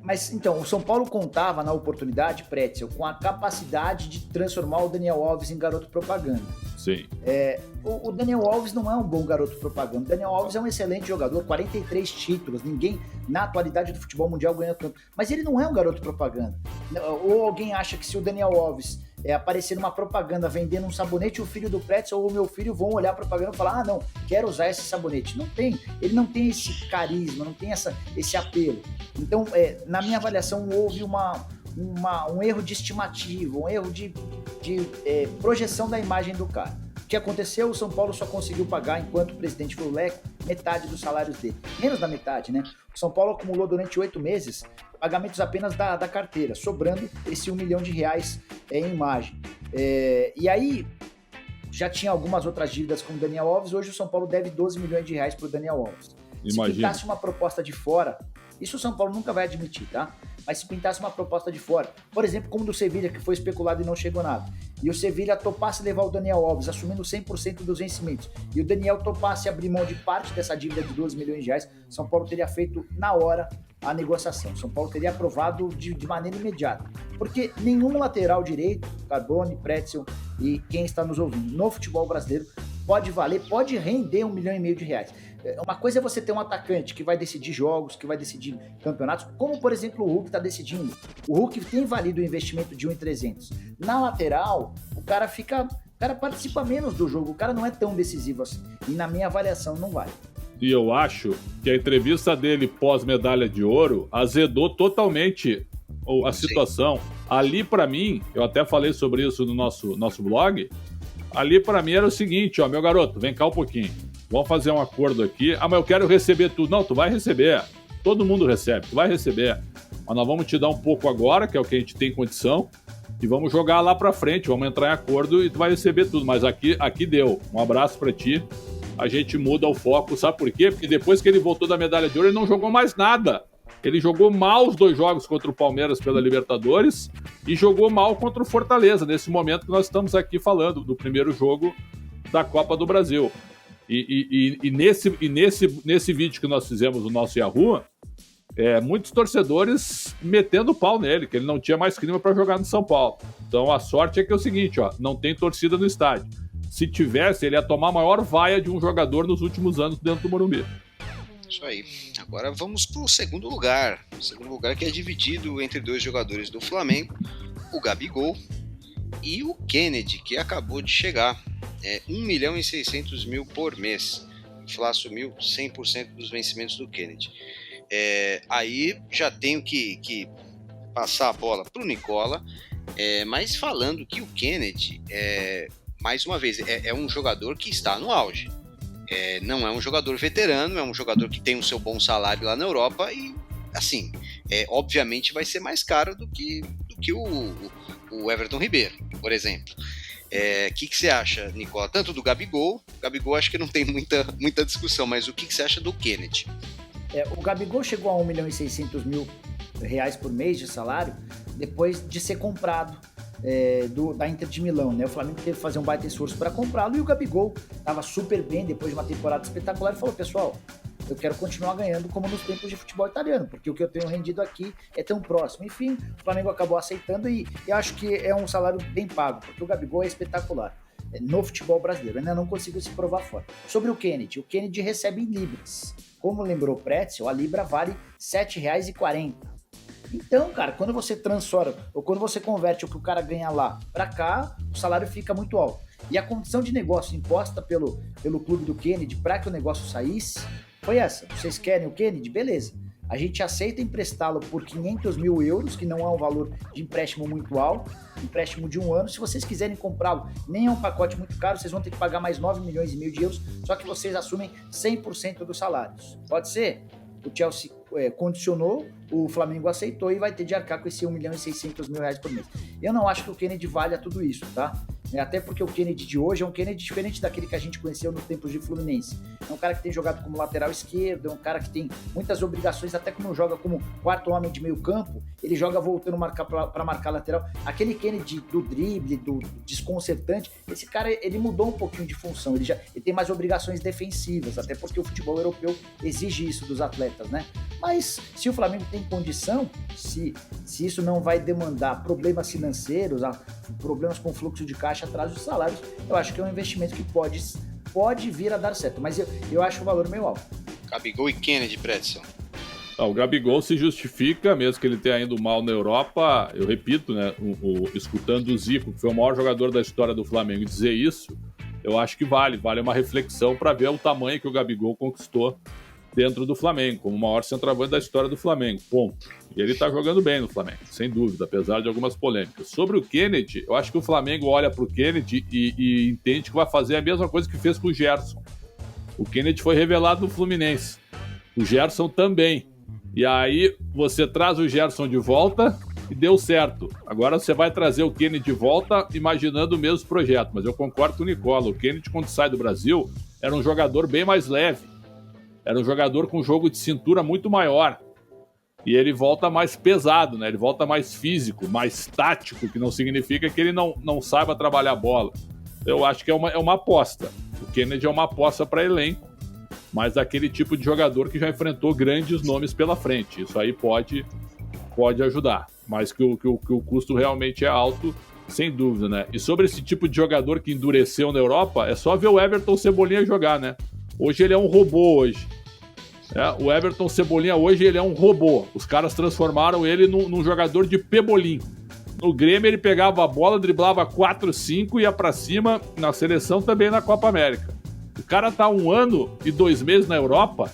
Mas então, o São Paulo contava na oportunidade, Pretzel, com a capacidade de transformar o Daniel Alves em garoto propaganda. Sim. O Daniel Alves não é um bom garoto propaganda. O Daniel Alves é um excelente jogador, 43 títulos, ninguém na atualidade do futebol mundial ganha tanto. Mas ele não é um garoto propaganda. Ou alguém acha que se o Daniel Alves aparecer numa propaganda vendendo um sabonete, o filho do Pretzel ou o meu filho vão olhar a propaganda e falar, não, quero usar esse sabonete. Não tem, ele não tem esse carisma, não tem esse apelo. Então, na minha avaliação, houve um erro de estimativa, um erro de projeção da imagem do cara. O que aconteceu? O São Paulo só conseguiu pagar, enquanto o presidente foi o Leco, metade dos salários dele. Menos da metade, né? O São Paulo acumulou durante 8 meses pagamentos apenas da carteira, sobrando esse R$1 milhão em imagem. E aí, já tinha algumas outras dívidas com o Daniel Alves, hoje o São Paulo deve R$12 milhões para o Daniel Alves. Imagina. Se pintasse uma proposta de fora, isso o São Paulo nunca vai admitir, tá? Mas se pintasse uma proposta de fora, por exemplo, como do Sevilha, que foi especulado e não chegou nada, e o Sevilha topasse levar o Daniel Alves, assumindo 100% dos vencimentos, e o Daniel topasse abrir mão de parte dessa dívida de R$12 milhões, São Paulo teria feito na hora a negociação. São Paulo teria aprovado de maneira imediata. Porque nenhum lateral direito, Carbone, Pretzel e quem está nos ouvindo no futebol brasileiro pode render R$1,5 milhão. Uma coisa é você ter um atacante que vai decidir jogos, que vai decidir campeonatos, como por exemplo o Hulk está decidindo. O Hulk tem valido o investimento de 1,300. Na lateral, o cara participa menos do jogo, o cara não é tão decisivo assim. E na minha avaliação não vale. E eu acho que a entrevista dele pós-medalha de ouro azedou totalmente a situação. Ali, para mim, eu até falei sobre isso no nosso blog, Ali para mim era o seguinte, ó, meu garoto, vem cá um pouquinho. Vamos fazer um acordo aqui. Ah, mas eu quero receber tudo. Não, tu vai receber. Todo mundo recebe, tu vai receber. Mas nós vamos te dar um pouco agora, que é o que a gente tem condição, e vamos jogar lá pra frente, vamos entrar em acordo e tu vai receber tudo. Mas aqui deu. Um abraço pra ti. A gente muda o foco, sabe por quê? Porque depois que ele voltou da medalha de ouro, ele não jogou mais nada. Ele jogou mal os 2 jogos contra o Palmeiras pela Libertadores e jogou mal contra o Fortaleza, nesse momento que nós estamos aqui falando, do primeiro jogo da Copa do Brasil. E nesse vídeo que nós fizemos no nosso Yahoo, muitos torcedores metendo pau nele, que ele não tinha mais clima para jogar no São Paulo. Então a sorte é que é o seguinte, ó, não tem torcida no estádio. Se tivesse, ele ia tomar a maior vaia de um jogador nos últimos anos dentro do Morumbi. Isso aí. Agora vamos para o segundo lugar. O segundo lugar que é dividido entre 2 jogadores do Flamengo, o Gabigol e o Kennedy, que acabou de chegar. 1.600.000 por mês. O Fla assumiu 100% dos vencimentos do Kennedy. Aí já tenho que passar a bola para o Nicola, mas falando que o Kennedy, mais uma vez, é um jogador que está no auge. Não é um jogador veterano, é um jogador que tem o seu bom salário lá na Europa e, assim, obviamente vai ser mais caro do que o Everton Ribeiro, por exemplo. Que você acha, Nicola? Tanto do Gabigol acho que não tem muita discussão, mas o que você acha do Kennedy? O Gabigol chegou a 1.600.000 reais por mês de salário depois de ser comprado da Inter de Milão, né? O Flamengo teve que fazer um baita esforço para comprá-lo e o Gabigol estava super bem depois de uma temporada espetacular e falou, pessoal, eu quero continuar ganhando como nos tempos de futebol italiano, porque o que eu tenho rendido aqui é tão próximo. Enfim, o Flamengo acabou aceitando e eu acho que é um salário bem pago, porque o Gabigol é espetacular no futebol brasileiro, ainda não conseguiu se provar fora. Sobre o Kennedy recebe em libras. Como lembrou o Pretzel, a libra vale R$ 7,40. Então, cara, quando você transforma, ou quando você converte o que o cara ganha lá para cá, o salário fica muito alto. E a condição de negócio imposta pelo clube do Kennedy para que o negócio saísse foi essa. Vocês querem o Kennedy? Beleza. A gente aceita emprestá-lo por 500 mil euros, que não é um valor de empréstimo muito alto, empréstimo de 1 ano. Se vocês quiserem comprá-lo, nem é um pacote muito caro, vocês vão ter que pagar mais 9,5 milhões de euros, só que vocês assumem 100% dos salários. Pode ser? O Chelsea condicionou, o Flamengo aceitou e vai ter de arcar com esse 1.600.000 reais por mês. Eu não acho que o Kennedy valha tudo isso, tá? Até porque o Kennedy de hoje é um Kennedy diferente daquele que a gente conheceu nos tempos de Fluminense. É um cara que tem jogado como lateral esquerdo, é um cara que tem muitas obrigações, até quando joga como quarto homem de meio campo, ele joga voltando para marcar lateral. Aquele Kennedy do drible, do desconcertante, esse cara, ele mudou um pouquinho de função, ele tem mais obrigações defensivas, até porque o futebol europeu exige isso dos atletas, né? Mas se o Flamengo tem condição, se isso não vai demandar problemas financeiros, problemas com fluxo de caixa atrás dos salários, eu acho que é um investimento que pode vir a dar certo, mas eu acho o valor meio alto. Gabigol e Kennedy, Pretzel. O Gabigol se justifica, mesmo que ele tenha ido mal na Europa, eu repito, né, escutando o Zico, que foi o maior jogador da história do Flamengo, dizer isso, eu acho que vale uma reflexão para ver o tamanho que o Gabigol conquistou dentro do Flamengo, como o maior centroavante da história do Flamengo, ponto. E ele tá jogando bem no Flamengo, sem dúvida, apesar de algumas polêmicas. Sobre o Kennedy, eu acho que o Flamengo olha pro Kennedy e entende que vai fazer a mesma coisa que fez com o Gerson. O Kennedy foi revelado no Fluminense, o Gerson também. E aí você traz o Gerson de volta e deu certo. Agora você vai trazer o Kennedy de volta imaginando o mesmo projeto, mas eu concordo com o Nicola, o Kennedy quando sai do Brasil era um jogador bem mais leve. Era um jogador com jogo de cintura muito maior. E ele volta mais pesado, né? Ele volta mais físico, mais tático, que não significa que ele não saiba trabalhar a bola. Eu acho que é uma aposta. O Kennedy é uma aposta para elenco, mas daquele tipo de jogador que já enfrentou grandes nomes pela frente. Isso aí pode ajudar. Mas que o custo realmente é alto, sem dúvida, né? E sobre esse tipo de jogador que endureceu na Europa, é só ver o Everton Cebolinha jogar, né? Hoje ele é um robô hoje. O Everton Cebolinha hoje ele é um robô. Os caras transformaram ele num jogador de pebolim. No Grêmio ele pegava a bola, driblava 4, 5 e ia pra cima. Na seleção também na Copa América. O cara tá 1 ano e 2 meses na Europa.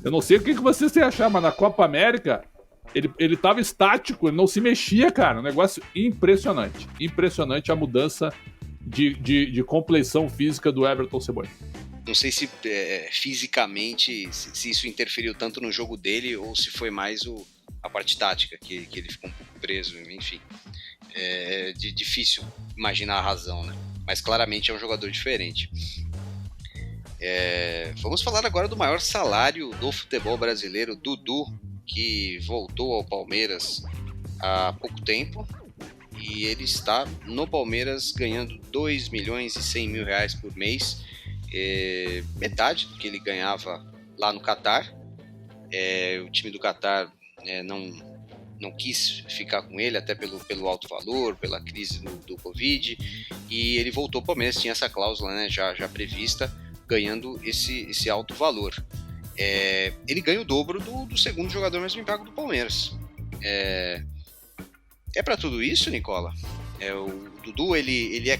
Eu não sei o que vocês têm a achar, mas na Copa América ele tava estático, ele não se mexia, cara. Um negócio impressionante. Impressionante a mudança de compleição física do Everton Cebolinha. Não sei se fisicamente, se isso interferiu tanto no jogo dele ou se foi mais a parte tática, que ele ficou um pouco preso, enfim. É difícil imaginar a razão, né? Mas claramente é um jogador diferente. Vamos falar agora do maior salário do futebol brasileiro, Dudu, que voltou ao Palmeiras há pouco tempo. E ele está no Palmeiras ganhando 2 milhões e 100 mil reais por mês, metade do que ele ganhava lá no Catar. O time do Catar não quis ficar com ele, até pelo alto valor, pela crise do Covid, e ele voltou ao Palmeiras, tinha essa cláusula, né, já prevista, ganhando esse alto valor. Ele ganha o dobro do segundo jogador mais bem pago do Palmeiras. É para tudo isso, Nicola? O Dudu, ele é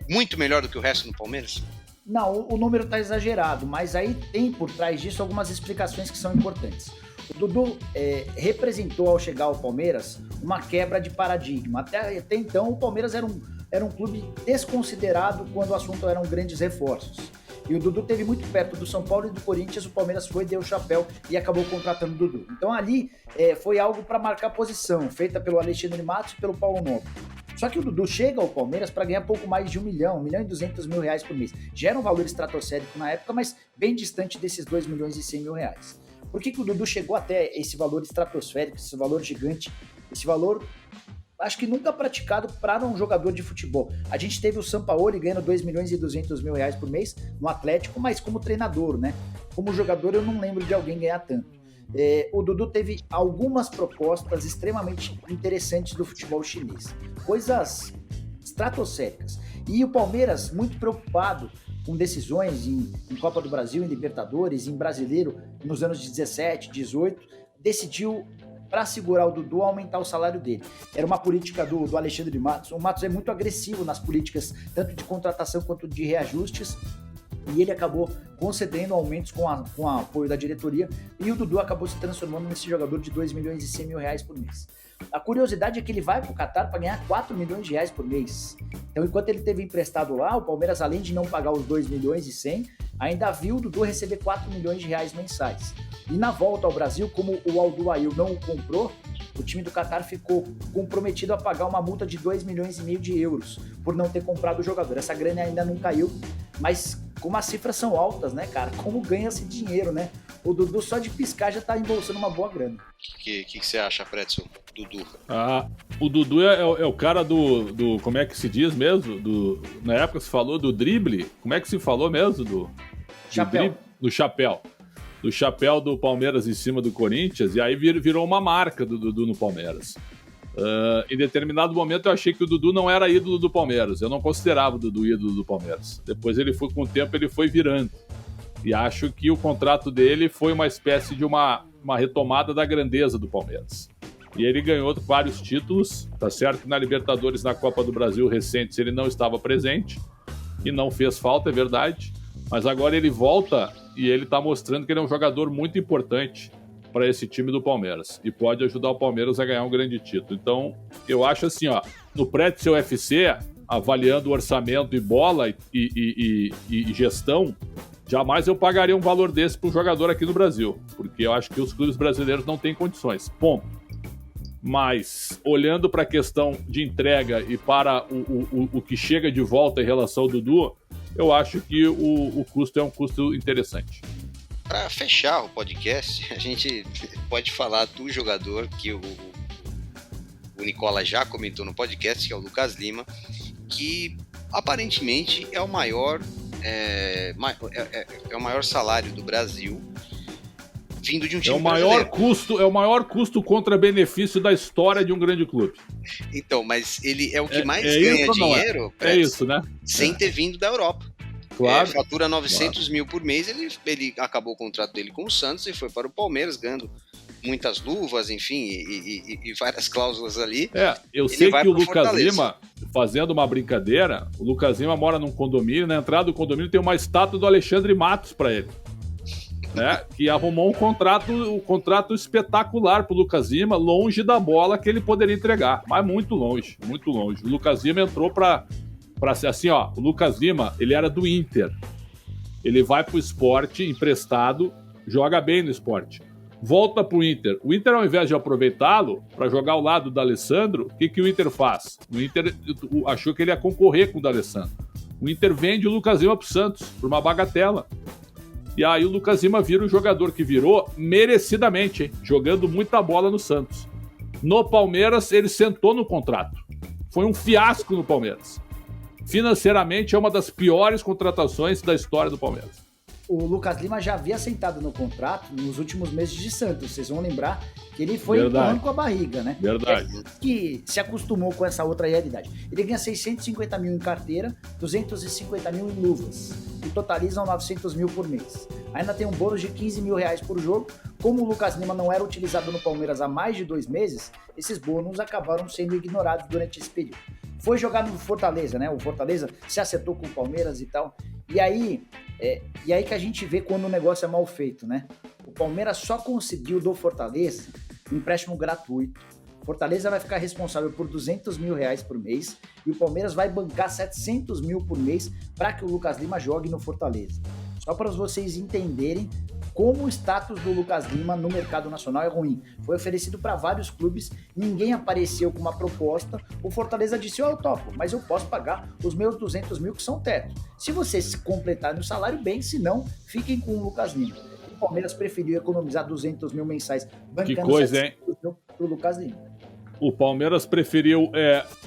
muito melhor do que o resto no Palmeiras? Não, o número tá exagerado, mas aí tem por trás disso algumas explicações que são importantes. O Dudu representou, ao chegar ao Palmeiras, uma quebra de paradigma. Até então, o Palmeiras era um clube desconsiderado quando o assunto eram grandes reforços. E o Dudu esteve muito perto do São Paulo e do Corinthians, o Palmeiras deu o chapéu e acabou contratando o Dudu. Então ali foi algo para marcar posição, feita pelo Alexandre Matos e pelo Paulo Nobre. Só que o Dudu chega ao Palmeiras para ganhar pouco mais de 1 milhão e 200 mil reais por mês. Já era um valor estratosférico na época, mas bem distante desses 2 milhões e 100 mil reais. Por que o Dudu chegou até esse valor estratosférico, esse valor gigante, esse valor, acho que nunca praticado para um jogador de futebol? A gente teve o Sampaoli ganhando 2 milhões e 200 mil reais por mês no Atlético, mas como treinador, né? Como jogador eu não lembro de alguém ganhar tanto. O Dudu teve algumas propostas extremamente interessantes do futebol chinês, coisas estratosféricas. E o Palmeiras, muito preocupado com decisões em Copa do Brasil, em Libertadores, em Brasileiro, nos anos de 17, 18, decidiu, para segurar o Dudu, aumentar o salário dele. Era uma política do Alexandre Matos. O Matos é muito agressivo nas políticas, tanto de contratação quanto de reajustes, e ele acabou concedendo aumentos com o apoio da diretoria, e o Dudu acabou se transformando nesse jogador de 2 milhões e 100 mil reais por mês. A curiosidade é que ele vai para o Catar para ganhar 4 milhões de reais por mês. Então, enquanto ele teve emprestado lá, o Palmeiras, além de não pagar os 2 milhões e 100, ainda viu o Dudu receber 4 milhões de reais mensais. E na volta ao Brasil, como o Al-Duail não o comprou, o time do Catar ficou comprometido a pagar uma multa de 2 milhões e meio de euros por não ter comprado o jogador. Essa grana ainda não caiu, mas como as cifras são altas, né, cara? Como ganha-se dinheiro, né? O Dudu só de piscar já tá embolsando uma boa grana. O que você acha, Pretzel? Dudu? O Dudu é o cara do como é que se diz mesmo? Na época se falou do drible. Como é que se falou mesmo? Do chapéu. Do chapéu. Do chapéu do Palmeiras em cima do Corinthians. E aí virou uma marca do Dudu no Palmeiras. Em determinado momento eu achei que o Dudu não era ídolo do Palmeiras. Eu não considerava o Dudu ídolo do Palmeiras. Depois com o tempo ele foi virando. E acho que o contrato dele foi uma espécie de uma retomada da grandeza do Palmeiras. E ele ganhou vários títulos, tá certo que na Libertadores, na Copa do Brasil recentes, ele não estava presente e não fez falta, é verdade, mas agora ele volta e ele tá mostrando que ele é um jogador muito importante para esse time do Palmeiras e pode ajudar o Palmeiras a ganhar um grande título. Então, eu acho assim, no Pretzel FC, avaliando o orçamento e bola e gestão, jamais eu pagaria um valor desse para um jogador aqui no Brasil, porque eu acho que os clubes brasileiros não têm condições, ponto. Mas, olhando para a questão de entrega e para o que chega de volta em relação ao Dudu, eu acho que o custo é um custo interessante. Para fechar o podcast, a gente pode falar do jogador que o Nicola já comentou no podcast, que é o Lucas Lima, que aparentemente é o maior salário do Brasil, vindo de um time brasileiro. É o maior custo-contra-benefício da história de um grande clube. Então, mas ele é o que mais ganha dinheiro isso, né? Sem ter vindo da Europa. Claro. Fatura 900 mil por mês, ele acabou o contrato dele com o Santos e foi para o Palmeiras, ganhando muitas luvas, enfim, e várias cláusulas ali. Eu sei que o Lucas Lima, fazendo uma brincadeira, o Lucas Lima mora num condomínio, na entrada do condomínio tem uma estátua do Alexandre Matos para ele. Né, que arrumou um contrato espetacular pro Lucas Lima, longe da bola que ele poderia entregar, mas muito longe, muito longe. O Lucas Lima entrou para Assim, ó, o Lucas Lima, ele era do Inter. Ele vai pro Sport emprestado, joga bem no Sport. Volta pro Inter. O Inter, ao invés de aproveitá-lo para jogar ao lado do D'Alessandro, o que o Inter faz? O Inter achou que ele ia concorrer com o D'Alessandro. O Inter vende o Lucas Lima pro Santos, por uma bagatela. E aí o Lucas Lima vira o jogador que virou merecidamente, hein? Jogando muita bola no Santos. No Palmeiras, ele sentou no contrato. Foi um fiasco no Palmeiras. Financeiramente, é uma das piores contratações da história do Palmeiras. O Lucas Lima já havia sentado no contrato nos últimos meses de Santos. Vocês vão lembrar que ele foi empurrando com a barriga, né? Verdade. Que se acostumou com essa outra realidade. Ele ganha 650 mil em carteira, 250 mil em luvas, e totalizam 900 mil por mês. Ainda tem um bônus de 15 mil reais por jogo. Como o Lucas Lima não era utilizado no Palmeiras há mais de 2 meses, esses bônus acabaram sendo ignorados durante esse período. Foi jogar no Fortaleza, né? O Fortaleza se acertou com o Palmeiras e tal. E aí que a gente vê quando o negócio é mal feito, né? O Palmeiras só conseguiu do Fortaleza um empréstimo gratuito. Fortaleza vai ficar responsável por 200 mil reais por mês e o Palmeiras vai bancar 700 mil por mês para que o Lucas Lima jogue no Fortaleza. Só para vocês entenderem como o status do Lucas Lima no mercado nacional é ruim. Foi oferecido para vários clubes, ninguém apareceu com uma proposta. O Fortaleza disse, eu topo, mas eu posso pagar os meus 200 mil que são teto. Se vocês completarem o salário, bem, se não, fiquem com o Lucas Lima. O Palmeiras preferiu economizar 200 mil mensais, bancando 700 mil para o Lucas Lima. O Palmeiras preferiu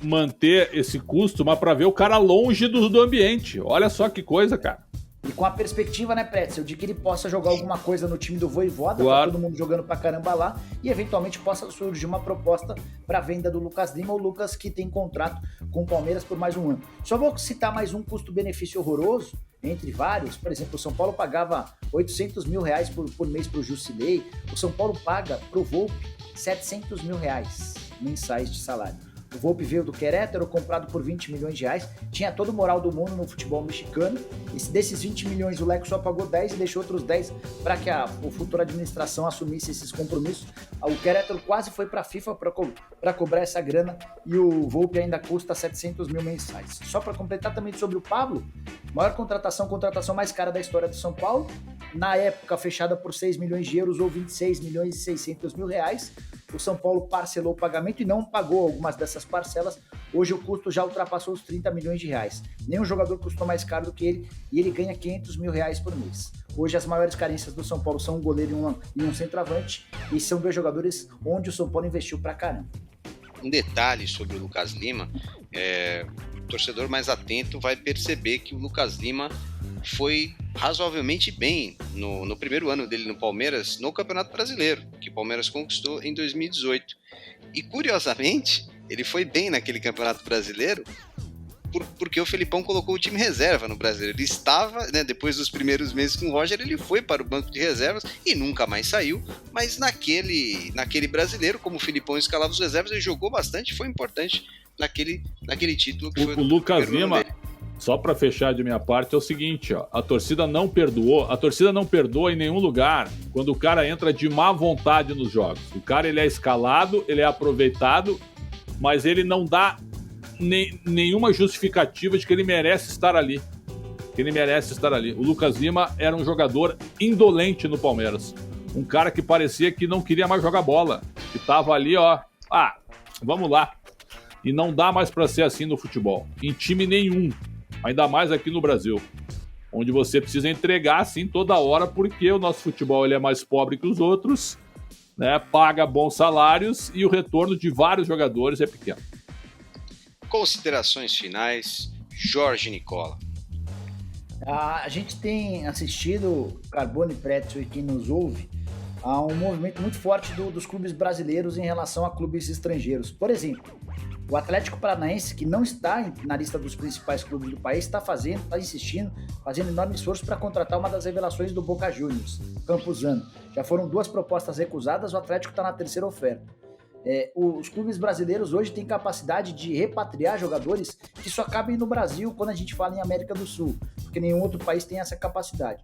manter esse custo, mas para ver o cara longe do ambiente. Olha só que coisa, cara. E com a perspectiva, né, Pretzel, de que ele possa jogar alguma coisa no time do Vojvoda, claro, todo mundo jogando pra caramba lá, e eventualmente possa surgir uma proposta para venda do Lucas Lima, o Lucas que tem contrato com o Palmeiras por mais um ano. Só vou citar mais um custo-benefício horroroso, entre vários. Por exemplo, o São Paulo pagava 800 mil reais por mês pro Jusilei, o São Paulo paga pro Volpe 700 mil reais mensais de salário. O Volpe veio do Querétaro, comprado por 20 milhões de reais, tinha todo o moral do mundo no futebol mexicano. Desses 20 milhões, o Leco só pagou 10 e deixou outros 10 para que a futura administração assumisse esses compromissos. O Querétaro quase foi para a FIFA para cobrar essa grana e o Volpe ainda custa 700 mil mensais. Só para completar também sobre o Pablo, maior contratação mais cara da história do São Paulo, na época fechada por 6 milhões de euros ou 26 milhões e 600 mil reais. O São Paulo parcelou o pagamento e não pagou algumas dessas parcelas. Hoje o custo já ultrapassou os 30 milhões de reais. Nenhum jogador custou mais caro do que ele e ele ganha 500 mil reais por mês. Hoje as maiores carências do São Paulo são um goleiro e um centroavante, e são 2 jogadores onde o São Paulo investiu pra caramba. Um detalhe sobre o Lucas Lima, o torcedor mais atento vai perceber que o Lucas Lima foi razoavelmente bem no primeiro ano dele no Palmeiras, no Campeonato Brasileiro, que o Palmeiras conquistou em 2018. E, curiosamente, ele foi bem naquele Campeonato Brasileiro porque o Felipão colocou o time reserva no Brasileiro. Ele estava, né, depois dos primeiros meses com o Roger, ele foi para o banco de reservas e nunca mais saiu, mas naquele Brasileiro, como o Felipão escalava os reservas, ele jogou bastante, foi importante naquele título que foi o Lucas Lima. Só para fechar de minha parte, é o seguinte, ó, a torcida não perdoa em nenhum lugar quando o cara entra de má vontade nos jogos. O cara, ele é escalado, ele é aproveitado, mas ele não dá nenhuma justificativa de que ele merece estar ali. O Lucas Lima era um jogador indolente no Palmeiras. Um cara que parecia que não queria mais jogar bola, que tava ali, ó, vamos lá. E não dá mais para ser assim no futebol, em time nenhum. Ainda mais aqui no Brasil, onde você precisa entregar assim toda hora, porque o nosso futebol ele é mais pobre que os outros, né? Paga bons salários e o retorno de vários jogadores é pequeno. Considerações finais, Jorge Nicola. A gente tem assistido, Carbone, Pretzel e quem nos ouve, a um movimento muito forte dos clubes brasileiros em relação a clubes estrangeiros. Por exemplo, o Atlético Paranaense, que não está na lista dos principais clubes do país, está insistindo, fazendo enorme esforço para contratar uma das revelações do Boca Juniors, Campuzano. Já foram 2 propostas recusadas, o Atlético está na 3ª oferta. Os clubes brasileiros hoje têm capacidade de repatriar jogadores que só cabem no Brasil quando a gente fala em América do Sul, porque nenhum outro país tem essa capacidade.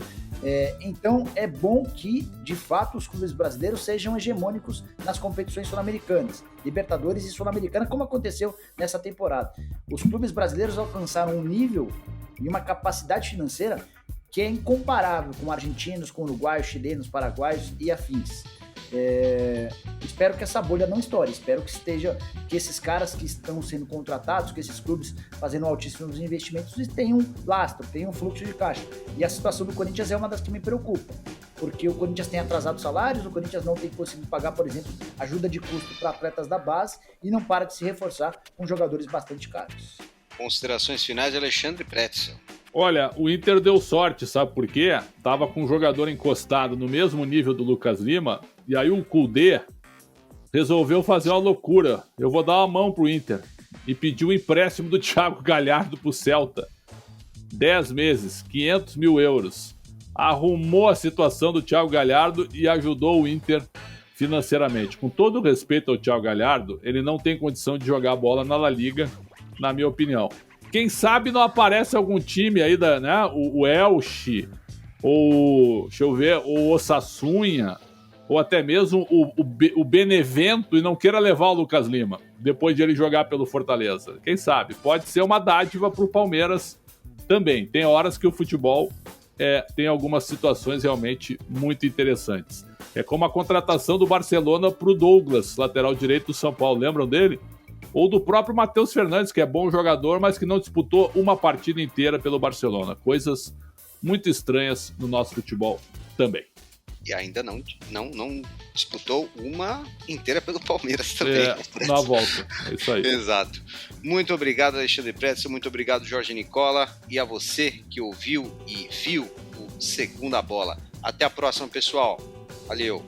Então é bom que, de fato, os clubes brasileiros sejam hegemônicos nas competições sul-americanas, Libertadores e Sul-Americana, como aconteceu nessa temporada. Os clubes brasileiros alcançaram um nível e uma capacidade financeira que é incomparável com argentinos, com uruguaios, chilenos, paraguaios e afins. Espero que essa bolha não estoure, espero que esses caras que estão sendo contratados, que esses clubes fazendo altíssimos investimentos tenham lastro, tenham fluxo de caixa. E a situação do Corinthians é uma das que me preocupa, porque o Corinthians tem atrasado salários, o Corinthians não tem conseguido pagar, por exemplo, ajuda de custo para atletas da base e não para de se reforçar com jogadores bastante caros. Considerações finais de Alexandre Pretzel. Olha, o Inter deu sorte, sabe por quê? Tava com um jogador encostado no mesmo nível do Lucas Lima, e aí o Kudê resolveu fazer uma loucura. Eu vou dar uma mão pro Inter. E pediu o empréstimo do Thiago Galhardo pro Celta. 10 meses, 500 mil euros. Arrumou a situação do Thiago Galhardo e ajudou o Inter financeiramente. Com todo o respeito ao Thiago Galhardo, ele não tem condição de jogar bola na La Liga, na minha opinião. Quem sabe não aparece algum time aí, né? O Elche, ou, deixa eu ver, o Osasuna, ou até mesmo o Benevento, e não queira levar o Lucas Lima, depois de ele jogar pelo Fortaleza. Quem sabe? Pode ser uma dádiva pro Palmeiras também. Tem horas que o futebol tem algumas situações realmente muito interessantes. É como a contratação do Barcelona pro Douglas, lateral direito do São Paulo. Lembram dele? Ou do próprio Matheus Fernandes, que é bom jogador, mas que não disputou uma partida inteira pelo Barcelona. Coisas muito estranhas no nosso futebol também. E ainda não disputou uma inteira pelo Palmeiras também. Na volta, é isso aí. Exato. Muito obrigado, Alexandre Pretzel, muito obrigado, Jorge Nicola, e a você que ouviu e viu o Segunda Bola. Até a próxima, pessoal. Valeu.